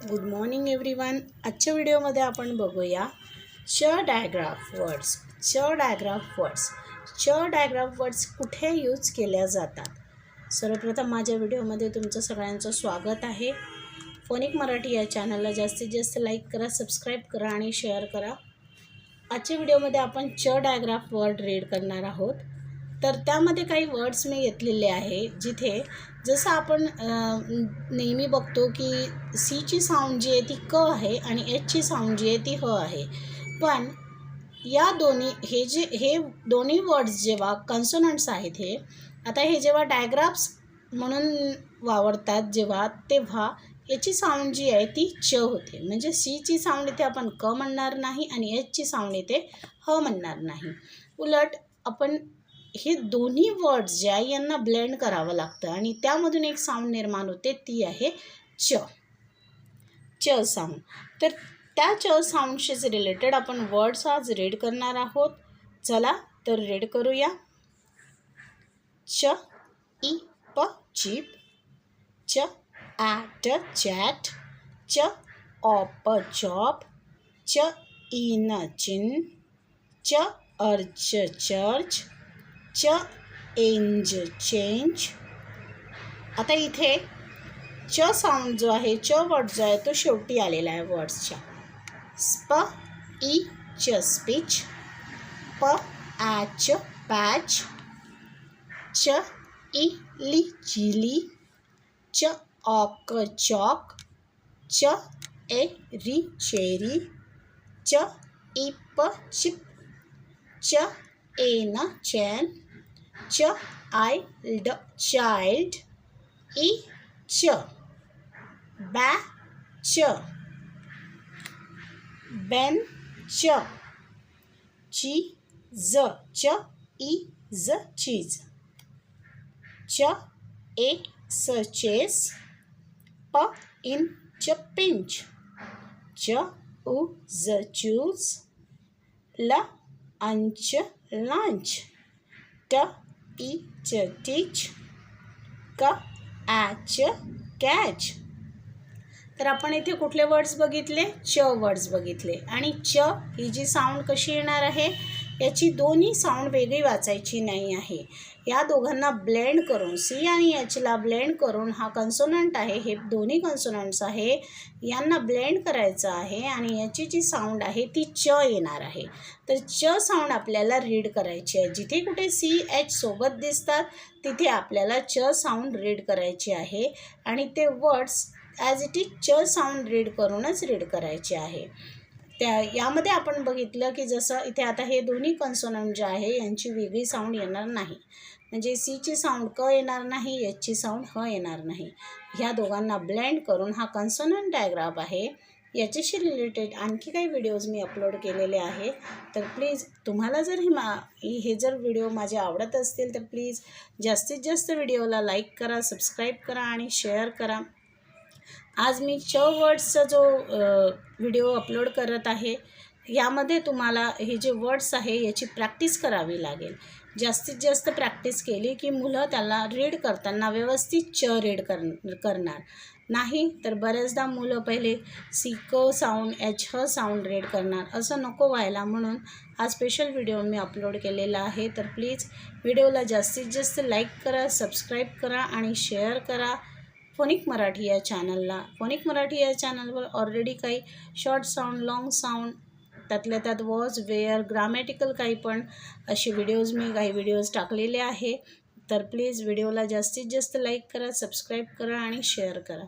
Good morning everyone. आजच्या व्हिडिओमध्ये आपण बघूया च डायग्राफ वर्ड्स. च डायग्राफ वर्ड्स कुठे यूज केल्या जातात. सर्वप्रथम माझ्या व्हिडिओमध्ये तुमचं सगळ्यांचं स्वागत आहे. फोनिक मराठी या चॅनलला जास्तीत जास्त लाईक करा, सबस्क्राईब करा आणि शेअर करा. आजच्या व्हिडिओमध्ये आपण च डायग्राफ वर्ड रीड करणार आहोत. तर त्यामध्ये काही वर्ड्स मी घेतलेले आहे, जिथे जसं आपण नेहमी बघतो की सीची साऊंड जी आहे ती क आहे आणि एचची साऊंड जी आहे ती ह आहे. पण या हे दोन्ही वर्ड्स जेव्हा कन्सोनंट्स आहेत, हे जेव्हा डायग्राफ्स म्हणून वावरतात तेव्हा याची साऊंड जी आहे ती च होते. म्हणजे सीची साऊंड इथे आपण क म्हणणार नाही आणि एचची साऊंड इथे ह म्हणणार नाही. उलट आपण हे दोन्ही वर्ड्स जे आहे यांना ब्लेंड करावं लागतं आणि त्यामधून एक साऊंड निर्माण होते, ती आहे च साऊंड. तर त्या च साऊंडशीच रिलेटेड आपण वर्ड्स आज रीड करणार आहोत. चला तर रीड करूया. च इ प चीप, च ॲट चॅट, च ऑप जॉब, च इन चिन, च अर्च चर्च, च एंज चेंज. आता इथे च साऊंड जो आहे, च वर्ड जो आहे तो शेवटी आलेला आहे वर्ड्सच्या. स्प ई च स्पीच, प ॲच पॅच, च ई ली चिली, च ऑक चॉक, च ए री चेरी, च इप चिप, च एन चैन, च आइल्ड चाइल्ड, ई च, बॅ च, बेन च, ची ज, च ई ज चीज, च ए स चेस, प इन च पिंच, च उ ज चूज, ल अंच लंच, ट ई च टीच, क ॲच कॅच. तर आपण इथे कुठले वर्ड्स बघितले? च वर्ड्स बघितले. आणि च ही जी साऊंड कशी येणार आहे, याची दोन्ही साऊंड वेगळी वाचायची नाही आहे. या दोघांना ब्लेंड करून, सी आणि एचला ब्लेंड करून हा कन्सोनंट आहे, हे दोन्ही कन्सोनंट्स आहे, यांना ब्लेंड करायचं आहे आणि याची जी साऊंड आहे ती च येणार आहे. तर च साऊंड आपल्याला रीड करायची आहे. जिथे कुठे सी एच सोबत दिसतात तिथे आपल्याला च साऊंड रीड करायची आहे आणि ते वर्ड्स ॲज इट इज च साऊंड रीड करूनच रीड करायचे आहे. यामध्ये आपण बघितलं की जसं इथे आता हे दोन्ही कन्सोनंट जे आहे यांची वेगळी साऊंड येणार नाही. म्हणजे सीची साऊंड क येणार नाही, एचची साऊंड ह येणार नाही. ह्या दोघांना ब्लेंड करून हा कन्सोनंट डायग्राफ आहे. याच्याशी रिलेटेड आणखी काही व्हिडिओज मी अपलोड केलेले आहे. तर प्लीज तुम्हाला जर हे जर व्हिडिओ माझे आवडत असतील तर प्लीज जास्तीत जास्त व्हिडिओला लाईक करा, सबस्क्राईब करा आणि शेअर करा. आज मी च वर्ड्सचा जो व्हिडिओ अपलोड करत आहे, यामध्ये तुम्हाला हे जे वर्ड्स आहे याची प्रॅक्टिस करावी लागेल. जास्तीत जास्त प्रॅक्टिस केली की मुलं त्याला रीड करताना व्यवस्थित च रीड करणार. नाही तर बऱ्याचदा मुलं पहिले सी क साऊंड, एच ह साऊंड रीड करणार. असं नको व्हायला म्हणून हा स्पेशल व्हिडिओ मी अपलोड केलेला आहे. तर प्लीज व्हिडिओला जास्तीत जास्त लाईक करा, सबस्क्राईब करा आणि शेअर करा. फोनिक मराठी या चॅनलवर ऑलरेडी काही शॉर्ट साऊंड, लाँग साऊंड, त्यातल्या त्यात वॉज, वेअर, ग्रामॅटिकल काही व्हिडिओज टाकलेले आहे. तर प्लीज व्हिडिओला जास्तीत जास्त लाईक करा, सबस्क्राईब करा आणि शेअर करा.